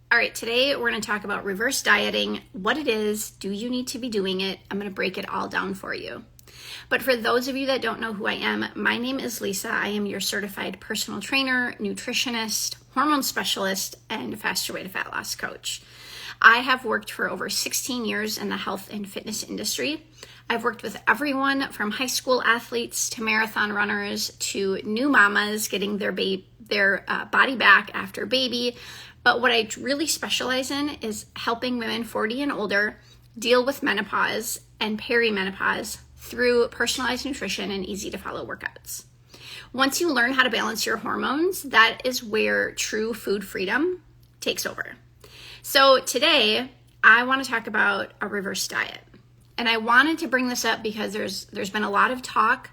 All right, today we're going to talk about reverse dieting, what it is, do you need to be doing it? I'm going to break it all down for you. But for those of you that don't know who I am, my name is Lisa. I am your certified personal trainer, nutritionist, hormone specialist, and faster way to fat loss coach. I have worked for over 16 years in the health and fitness industry. I've worked with everyone from high school athletes to marathon runners to new mamas getting their body back after baby. But what I really specialize in is helping women 40 and older deal with menopause and perimenopause through personalized nutrition and easy to follow workouts. Once you learn how to balance your hormones, that is where true food freedom takes over. So today I want to talk about a reverse diet. And I wanted to bring this up because there's been a lot of talk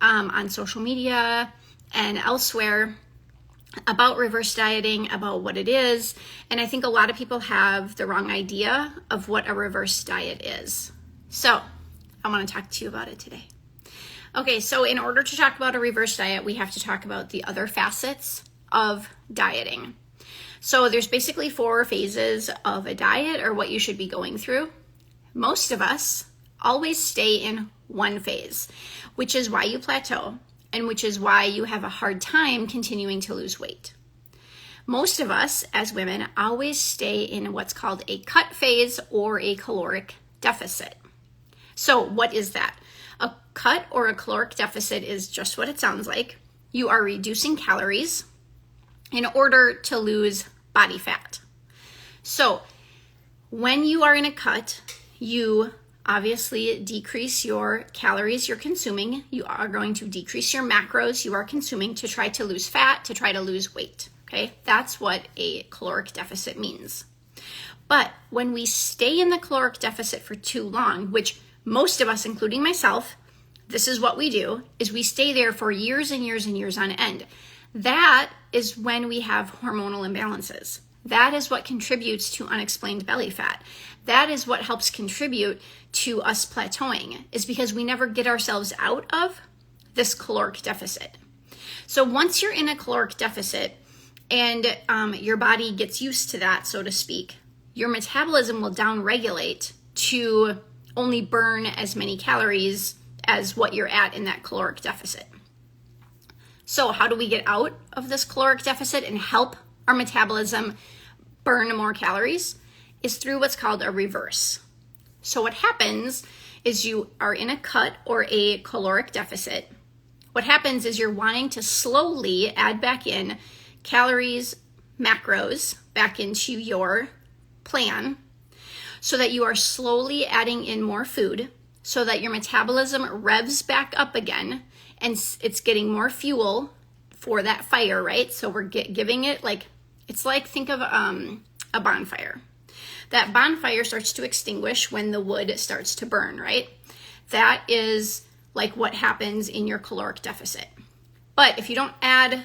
on social media and elsewhere about reverse dieting, about what it is. And I think a lot of people have the wrong idea of what a reverse diet is. So I want to talk to you about it today. Okay, so in order to talk about a reverse diet, we have to talk about the other facets of dieting. So there's basically 4 phases of a diet or what you should be going through. Most of us always stay in one phase, which is why you plateau and which is why you have a hard time continuing to lose weight. Most of us as women always stay in what's called a cut phase or a caloric deficit. So what is that? A cut or a caloric deficit is just what it sounds like. You are reducing calories in order to lose body fat. So when you are in a cut, you obviously decrease your calories you're consuming. You are going to decrease your macros you are consuming to try to lose fat, to try to lose weight. Okay, that's what a caloric deficit means. But when we stay in the caloric deficit for too long, which most of us, including myself, this is what we do, is we stay there for years and years and years on end. That is when we have hormonal imbalances. That is what contributes to unexplained belly fat. That is what helps contribute to us plateauing, is because we never get ourselves out of this caloric deficit. So once you're in a caloric deficit and your body gets used to that, so to speak, your metabolism will downregulate to only burn as many calories as what you're at in that caloric deficit. So how do we get out of this caloric deficit and help our metabolism burn more calories? Is through what's called a reverse. So what happens is you are in a cut or a caloric deficit. What happens is you're wanting to slowly add back in calories, macros back into your plan so that you are slowly adding in more food so that your metabolism revs back up again and it's getting more fuel for that fire, right? So we're giving it it's like, think of a bonfire. That bonfire starts to extinguish when the wood starts to burn, right? That is like what happens in your caloric deficit. But if you don't add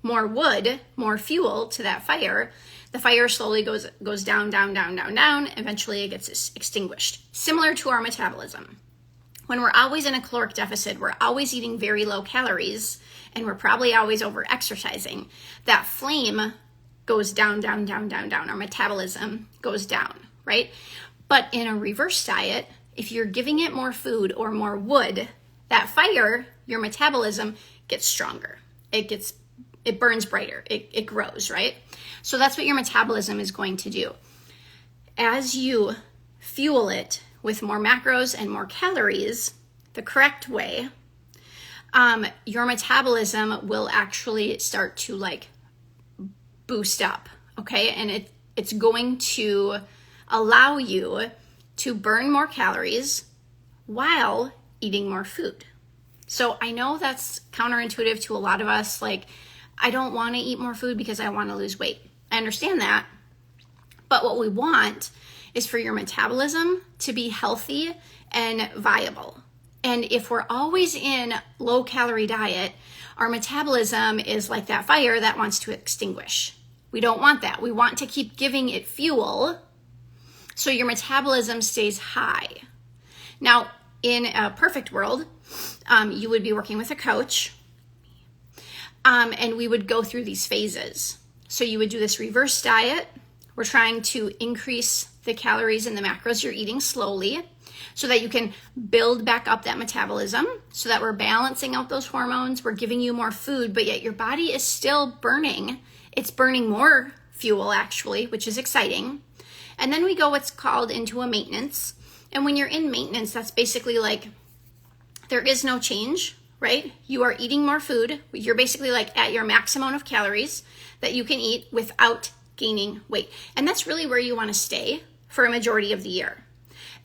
more wood, more fuel to that fire, the fire slowly goes down, down, down, down, down. Eventually it gets extinguished. Similar to our metabolism. When we're always in a caloric deficit, we're always eating very low calories, and we're probably always over exercising. That flame goes down, down, down, down, down. Our metabolism goes down, right? But in a reverse diet, if you're giving it more food or more wood, that fire, your metabolism gets stronger. It burns brighter. It grows, right? So that's what your metabolism is going to do. As you fuel it with more macros and more calories, the correct way, your metabolism will actually start to boost up, okay? And it's going to allow you to burn more calories while eating more food. So I know that's counterintuitive to a lot of us. I don't want to eat more food because I want to lose weight. I understand that. But what we want is for your metabolism to be healthy and viable. And if we're always in low calorie diet, our metabolism is like that fire that wants to extinguish. We don't want that. We want to keep giving it fuel so your metabolism stays high. Now, in a perfect world, you would be working with a coach and we would go through these phases. So you would do this reverse diet We're trying to increase the calories and the macros you're eating slowly so that you can build back up that metabolism, so that we're balancing out those hormones. We're giving you more food, but yet your body is still burning. It's burning more fuel actually, which is exciting. And then we go what's called into a maintenance. And when you're in maintenance, that's basically like there is no change, right? You are eating more food. You're basically like at your max amount of calories that you can eat without gaining weight. And that's really where you want to stay for a majority of the year.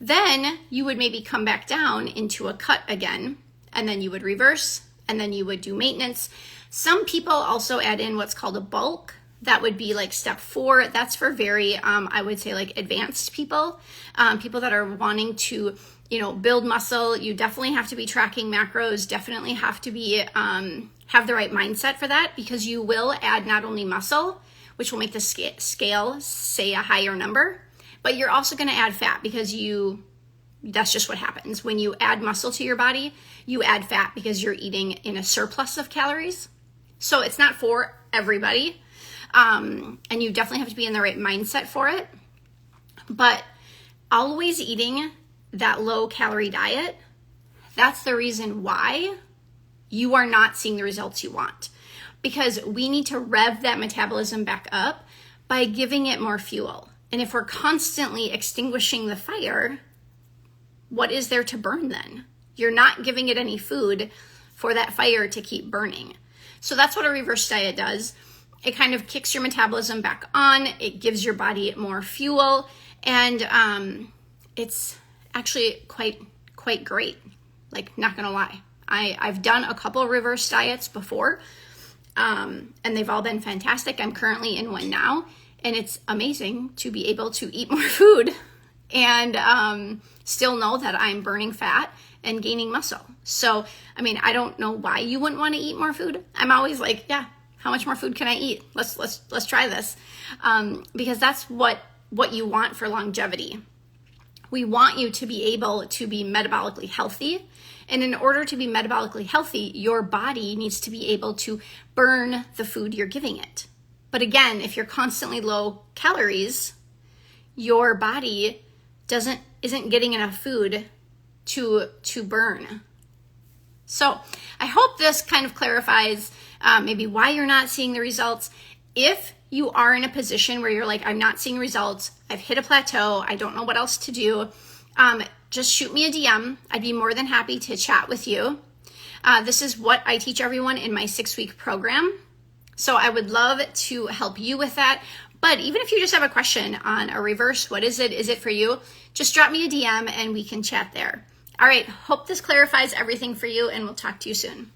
Then you would maybe come back down into a cut again, and then you would reverse, and then you would do maintenance. Some people also add in what's called a bulk. That would be like step 4. That's for very, I would say like advanced people, people that are wanting to, build muscle. You definitely have to be tracking macros, definitely have to be, have the right mindset for that, because you will add not only muscle, which will make the scale say a higher number, but you're also going to add fat because that's just what happens. When you add muscle to your body, you add fat because you're eating in a surplus of calories. So it's not for everybody. And you definitely have to be in the right mindset for it. But always eating that low calorie diet, that's the reason why you are not seeing the results you want. Because we need to rev that metabolism back up by giving it more fuel. And if we're constantly extinguishing the fire, what is there to burn then? You're not giving it any food for that fire to keep burning. So that's what a reverse diet does. It kind of kicks your metabolism back on. It gives your body more fuel. And it's actually quite great. Like, not gonna lie. I've done a couple of reverse diets before, and they've all been fantastic. I'm currently in one now. And it's amazing to be able to eat more food and still know that I'm burning fat and gaining muscle. So, I don't know why you wouldn't want to eat more food. I'm always like, yeah, how much more food can I eat? Let's try this. Because that's what you want for longevity. We want you to be able to be metabolically healthy. And in order to be metabolically healthy, your body needs to be able to burn the food you're giving it. But again, if you're constantly low calories, your body isn't getting enough food to burn. So I hope this kind of clarifies maybe why you're not seeing the results. If you are in a position where you're like, I'm not seeing results, I've hit a plateau, I don't know what else to do, just shoot me a DM. I'd be more than happy to chat with you. This is what I teach everyone in my 6-week program. So I would love to help you with that. But even if you just have a question on a reverse, what is it? Is it for you? Just drop me a DM and we can chat there. All right, hope this clarifies everything for you, and we'll talk to you soon.